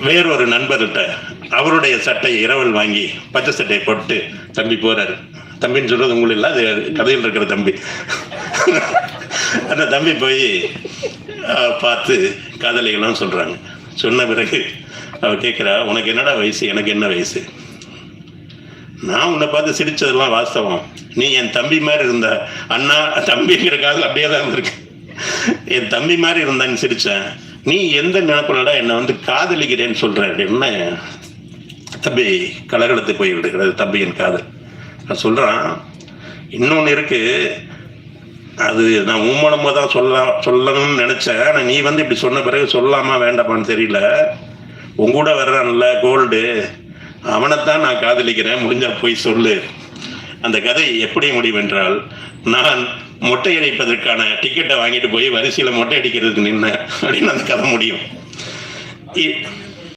வேறொரு நண்பர்கிட்ட அவருடைய சட்டையை இரவல் வாங்கி பச்சை சட்டையை போட்டு தம்பி போறாரு. தம்பின்னு சொல்றது உங்களுக்கு இல்லை, அது கதையில் இருக்கிற தம்பி. அந்த தம்பி போய் பார்த்து காதலிகளாம் சொல்றாங்க. சொன்ன பிறகு அவ கேட்குறா, உனக்கு என்னடா வயசு, எனக்கு என்ன வயசு? நான் உன்னை பார்த்து சிரிச்சதெல்லாம் வாஸ்தவம். நீ என் தம்பி மாதிரி இருந்த, அண்ணா தம்பிங்கிற காதல் அப்படியே தான் இருந்திருக்கு. என் தம்பி மாதிரி இருந்தான்னு சிரிச்சேன். நீ எந்த நினைப்புலடா என்னை வந்து காதலிக்கிறேன்னு சொல்ற அப்படின்னா தம்பி கலகலத்து போய் விடுகிறது தம்பியின் காதல். நான் சொல்றான், இன்னொன்று இருக்கு, அது நான் மூலமாக தான் சொல்லணும்னு நினைச்சேன். ஆனால் நீ வந்து இப்படி சொன்ன பிறகு சொல்லாமா வேண்டாமான்னு தெரியல. உங்கூட வர்றான்ல கோல்டு, அவனைத்தான் நான் காதலிக்கிறேன், முடிஞ்சா போய் சொல்லு. அந்த கதை எப்படி முடிவென்றால், நான் மொட்டை அடிப்பதற்கான டிக்கெட்டை வாங்கிட்டு போய் வரிசையில் மொட்டை அடிக்கிறதுக்கு நின்ன அப்படின்னு அந்த கதை முடியும்.